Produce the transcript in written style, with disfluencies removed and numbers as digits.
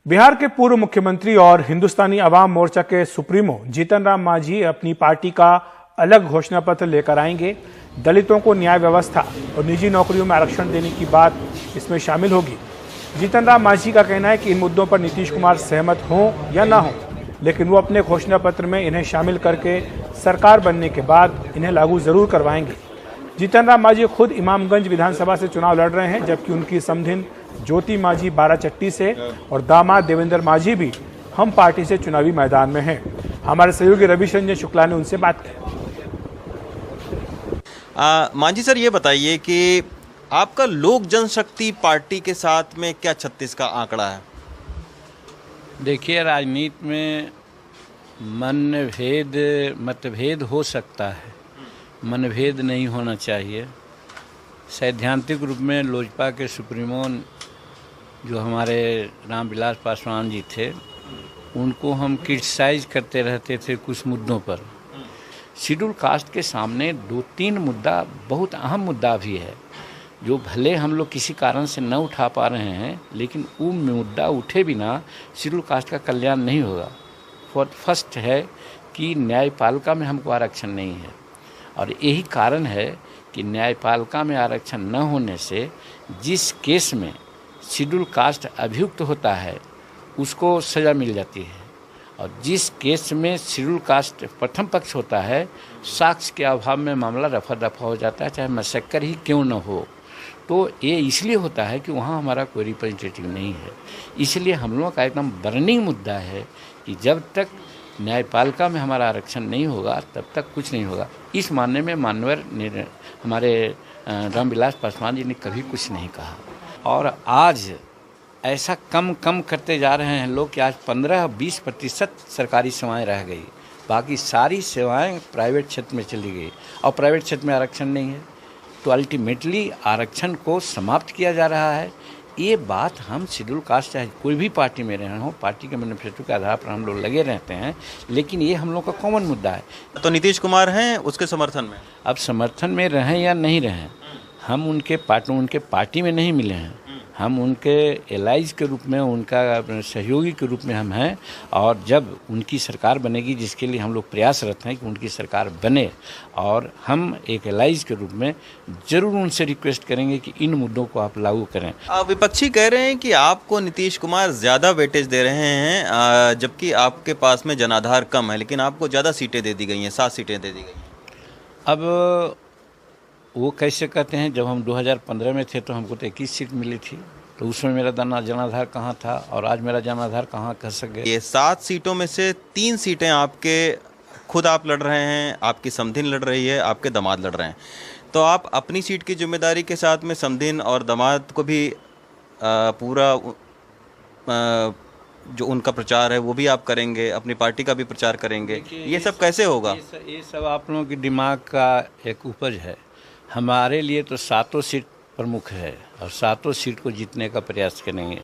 बिहार के पूर्व मुख्यमंत्री और हिंदुस्तानी अवाम मोर्चा के सुप्रीमो जीतन राम मांझी अपनी पार्टी का अलग घोषणा पत्र लेकर आएंगे। दलितों को न्याय व्यवस्था और निजी नौकरियों में आरक्षण देने की बात इसमें शामिल होगी। जीतन राम मांझी का कहना है कि इन मुद्दों पर नीतीश कुमार सहमत हों या ना हों, लेकिन वो अपने घोषणा पत्र में इन्हें शामिल करके सरकार बनने के बाद इन्हें लागू जरूर करवाएंगे। जीतन राम मांझी खुद इमामगंज विधानसभा से चुनाव लड़ रहे हैं, जबकि उनकी समधिन ज्योति मांझी बाराचट्टी से और दामाद देवेंद्र मांझी भी हम पार्टी से चुनावी मैदान में हैं। हमारे सहयोगी रविशंजन शुक्ला ने उनसे बात की। मांझी सर, ये बताइए कि आपका लोक जनशक्ति पार्टी के साथ में क्या 36 का आंकड़ा है? देखिए, राजनीति में मतभेद हो सकता है, मनभेद नहीं होना चाहिए। सैद्धांतिक रूप में लोजपा के सुप्रीमो जो हमारे रामविलास पासवान जी थे, उनको हम क्रिटिसाइज करते रहते थे कुछ मुद्दों पर। शेड्यूल कास्ट के सामने 2-3 मुद्दा, बहुत अहम मुद्दा भी है, जो भले हम लोग किसी कारण से न उठा पा रहे हैं, लेकिन वो मुद्दा उठे बिना शेड्यूल कास्ट का कल्याण नहीं होगा। फर्स्ट है कि न्यायपालिका में हमको आरक्षण नहीं है, और यही कारण है कि न्यायपालिका में आरक्षण न होने से जिस केस में शेड्यूल कास्ट अभियुक्त होता है उसको सज़ा मिल जाती है, और जिस केस में शेड्यूल कास्ट प्रथम पक्ष होता है, साक्ष्य के अभाव में मामला रफा दफा हो जाता है, चाहे मशक्कर ही क्यों न हो। तो ये इसलिए होता है कि वहाँ हमारा कोई रिप्रेजेंटेटिव नहीं है। इसलिए हम लोगों का एकदम बर्निंग मुद्दा है कि जब तक न्यायपालिका में हमारा आरक्षण नहीं होगा तब तक कुछ नहीं होगा। इस मानने में माननीय हमारे रामविलास पासवान जी ने कभी कुछ नहीं कहा, और आज ऐसा कम करते जा रहे हैं लोग कि आज 15-20% सरकारी सेवाएं रह गई, बाकी सारी सेवाएं प्राइवेट क्षेत्र में चली गई, और प्राइवेट क्षेत्र में आरक्षण नहीं है। तो अल्टीमेटली आरक्षण को समाप्त किया जा रहा है। ये बात हम शेड्यूल कास्ट चाहे कोई भी पार्टी में रहे हों, पार्टी के मैनिफेस्टो के आधार पर हम लोग लगे रहते हैं, लेकिन ये हम लोग का कॉमन मुद्दा है। तो नीतीश कुमार हैं उसके समर्थन में? अब समर्थन में रहें या नहीं रहें, हम उनके पार्टी में नहीं मिले हैं, हम उनके एलाइज के रूप में, उनका सहयोगी के रूप में हम हैं। और जब उनकी सरकार बनेगी, जिसके लिए हम लोग प्रयासरत हैं कि उनकी सरकार बने, और हम एक एलाइज के रूप में ज़रूर उनसे रिक्वेस्ट करेंगे कि इन मुद्दों को आप लागू करें। विपक्षी कह रहे हैं कि आपको नीतीश कुमार ज़्यादा वेटेज दे रहे हैं, जबकि आपके पास में जनाधार कम है, लेकिन आपको ज़्यादा सीटें दे दी गई हैं, 7 सीटें दे दी गई हैं। अब वो कैसे कहते हैं? जब हम 2015 में थे तो हमको तो 21 सीट मिली थी, तो उसमें मेरा जनाधार कहाँ था, और आज मेरा जनाधार कहाँ कह सके। ये 7 सीटों में से 3 सीटें आपके खुद आप लड़ रहे हैं, आपकी समधिन लड़ रही है, आपके दामाद लड़ रहे हैं। तो आप अपनी सीट की जिम्मेदारी के साथ में समधिन और दामाद को भी पूरा जो उनका प्रचार है वो भी आप करेंगे, अपनी पार्टी का भी प्रचार करेंगे। ये सब कैसे होगा? ये सब आप लोगों के दिमाग का एक उपज है। हमारे लिए तो 7 सीट प्रमुख है, और 7 सीट को जीतने का प्रयास करेंगे।